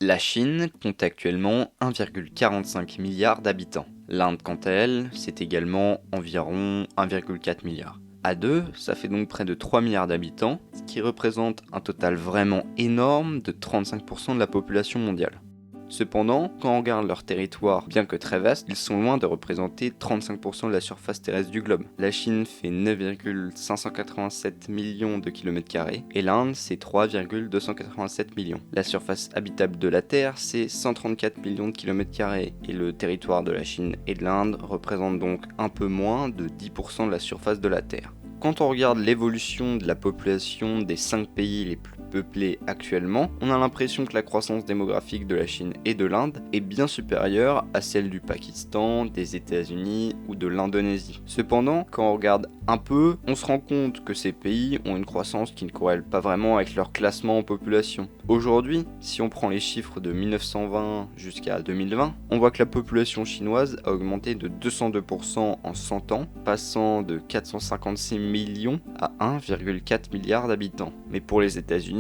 La Chine compte actuellement 1,45 milliard d'habitants. L'Inde, quant à elle, c'est également environ 1,4 milliard. À deux, ça fait donc près de 3 milliards d'habitants, ce qui représente un total vraiment énorme de 35% de la population mondiale. Cependant, quand on regarde leur territoire, bien que très vaste, ils sont loin de représenter 35% de la surface terrestre du globe. La Chine fait 9,587 millions de kilomètres carrés et l'Inde c'est 3,287 millions. La surface habitable de la Terre c'est 134 millions de kilomètres carrés et le territoire de la Chine et de l'Inde représente donc un peu moins de 10% de la surface de la Terre. Quand on regarde l'évolution de la population des 5 pays les plus peuplés actuellement, on a l'impression que la croissance démographique de la Chine et de l'Inde est bien supérieure à celle du Pakistan, des États-Unis ou de l'Indonésie. Cependant, quand on regarde un peu, on se rend compte que ces pays ont une croissance qui ne corrèle pas vraiment avec leur classement en population. Aujourd'hui, si on prend les chiffres de 1920 jusqu'à 2020, on voit que la population chinoise a augmenté de 202% en 100 ans, passant de 456 millions à 1,4 milliard d'habitants. Mais pour les États-Unis,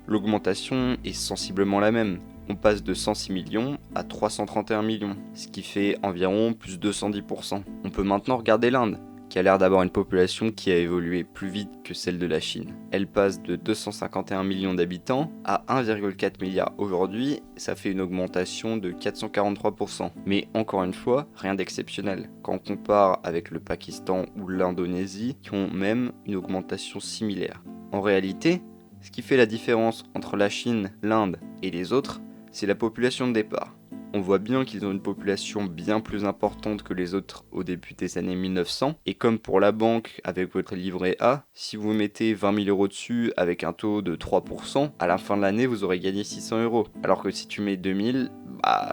l'augmentation est sensiblement la même. On passe de 106 millions à 331 millions, ce qui fait environ plus 210%. On peut maintenant regarder l'Inde, qui a l'air d'avoir une population qui a évolué plus vite que celle de la Chine. Elle passe de 251 millions d'habitants à 1,4 milliard aujourd'hui, ça fait une augmentation de 443%. Mais encore une fois, rien d'exceptionnel, quand on compare avec le Pakistan ou l'Indonésie, qui ont même une augmentation similaire. En réalité, ce qui fait la différence entre la Chine, l'Inde et les autres, c'est la population de départ. On voit bien qu'ils ont une population bien plus importante que les autres au début des années 1900. Et comme pour la banque avec votre livret A, si vous mettez 20 000 euros dessus avec un taux de 3%, à la fin de l'année vous aurez gagné 600 euros. Alors que si tu mets 2000,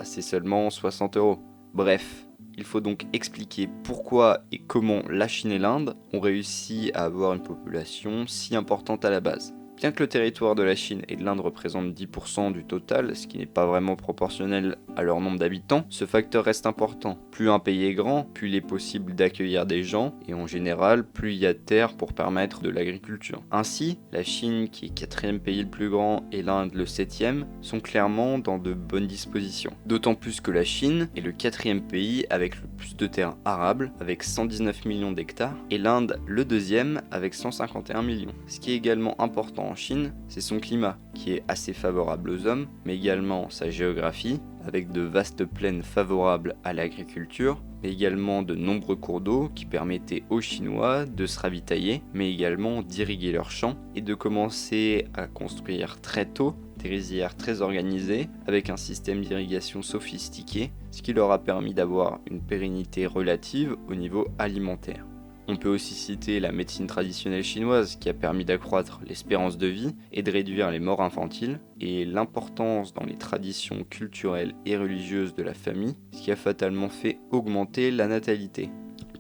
c'est seulement 60 euros. Bref. Il faut donc expliquer pourquoi et comment la Chine et l'Inde ont réussi à avoir une population si importante à la base. Bien que le territoire de la Chine et de l'Inde représente 10% du total, ce qui n'est pas vraiment proportionnel à leur nombre d'habitants, ce facteur reste important. Plus un pays est grand, plus il est possible d'accueillir des gens, et en général, plus il y a de terre pour permettre de l'agriculture. Ainsi, la Chine, qui est 4e pays le plus grand, et l'Inde le 7e, sont clairement dans de bonnes dispositions. D'autant plus que la Chine est le 4e pays avec le plus de terres arables, avec 119 millions d'hectares, et l'Inde le 2e avec 151 millions. Ce qui est également important en Chine, c'est son climat, qui est assez favorable aux hommes, mais également sa géographie, avec de vastes plaines favorables à l'agriculture, mais également de nombreux cours d'eau qui permettaient aux Chinois de se ravitailler, mais également d'irriguer leurs champs et de commencer à construire très tôt des rizières très organisées avec un système d'irrigation sophistiqué, ce qui leur a permis d'avoir une pérennité relative au niveau alimentaire. On peut aussi citer la médecine traditionnelle chinoise qui a permis d'accroître l'espérance de vie et de réduire les morts infantiles, et l'importance dans les traditions culturelles et religieuses de la famille, ce qui a fatalement fait augmenter la natalité.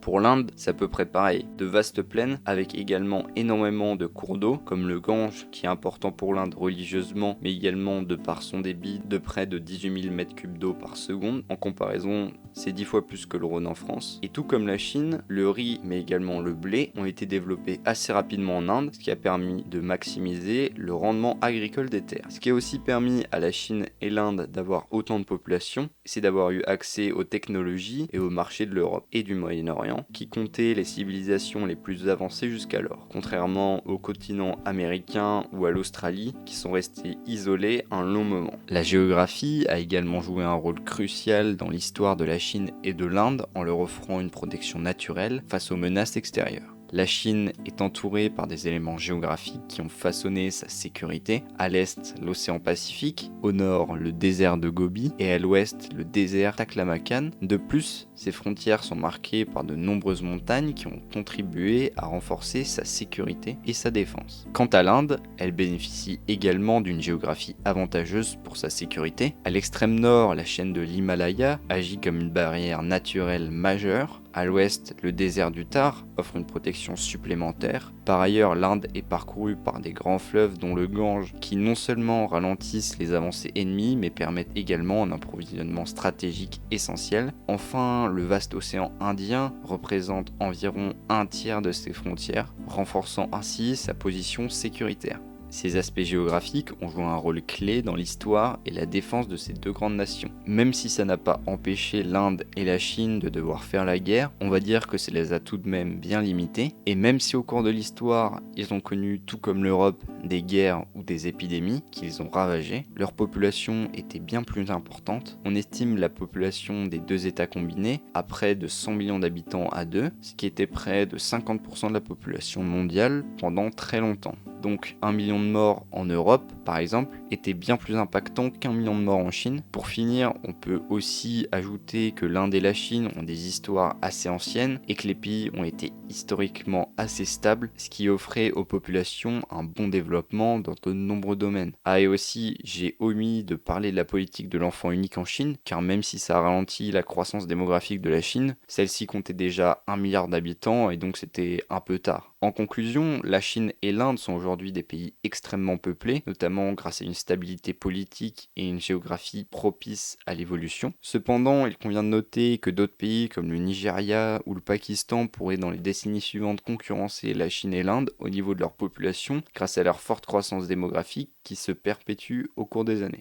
Pour l'Inde, c'est à peu près pareil, de vastes plaines avec également énormément de cours d'eau, comme le Gange qui est important pour l'Inde religieusement, mais également de par son débit de près de 18 000 m3 d'eau par seconde. En comparaison, c'est 10 fois plus que le Rhône en France. Et tout comme la Chine, le riz, mais également le blé, ont été développés assez rapidement en Inde, ce qui a permis de maximiser le rendement agricole des terres. Ce qui a aussi permis à la Chine et l'Inde d'avoir autant de population, c'est d'avoir eu accès aux technologies et aux marchés de l'Europe et du Moyen-Orient, qui comptaient les civilisations les plus avancées jusqu'alors, contrairement au continent américain ou à l'Australie, qui sont restés isolés un long moment. La géographie a également joué un rôle crucial dans l'histoire de la Chine et de l'Inde en leur offrant une protection naturelle face aux menaces extérieures. La Chine est entourée par des éléments géographiques qui ont façonné sa sécurité. À l'est, l'océan Pacifique, au nord, le désert de Gobi et à l'ouest, le désert Taklamakan. De plus, ses frontières sont marquées par de nombreuses montagnes qui ont contribué à renforcer sa sécurité et sa défense. Quant à l'Inde, elle bénéficie également d'une géographie avantageuse pour sa sécurité. À l'extrême nord, la chaîne de l'Himalaya agit comme une barrière naturelle majeure. À l'ouest, le désert du Thar offre une protection supplémentaire. Par ailleurs, l'Inde est parcourue par des grands fleuves dont le Gange, qui non seulement ralentissent les avancées ennemies, mais permettent également un approvisionnement stratégique essentiel. Enfin, le vaste océan Indien représente environ un tiers de ses frontières, renforçant ainsi sa position sécuritaire. Ces aspects géographiques ont joué un rôle clé dans l'histoire et la défense de ces deux grandes nations. Même si ça n'a pas empêché l'Inde et la Chine de devoir faire la guerre, on va dire que ça les a tout de même bien limités, et même si au cours de l'histoire, ils ont connu, tout comme l'Europe, des guerres ou des épidémies qu'ils ont ravagées, leur population était bien plus importante. On estime la population des deux États combinés à près de 100 millions d'habitants à deux, ce qui était près de 50% de la population mondiale pendant très longtemps. Donc 1 million de morts en Europe, par exemple, était bien plus impactant qu'1 million de morts en Chine. Pour finir, on peut aussi ajouter que l'Inde et la Chine ont des histoires assez anciennes et que les pays ont été historiquement assez stables, ce qui offrait aux populations un bon développement dans de nombreux domaines. Ah, et aussi, j'ai omis de parler de la politique de l'enfant unique en Chine, car même si ça a ralenti la croissance démographique de la Chine, celle-ci comptait déjà 1 milliard d'habitants et donc c'était un peu tard. En conclusion, la Chine et l'Inde sont aujourd'hui des pays extrêmement peuplés, notamment grâce à une stabilité politique et une géographie propice à l'évolution. Cependant, il convient de noter que d'autres pays comme le Nigeria ou le Pakistan pourraient dans les décennies suivantes concurrencer la Chine et l'Inde au niveau de leur population grâce à leur forte croissance démographique qui se perpétue au cours des années.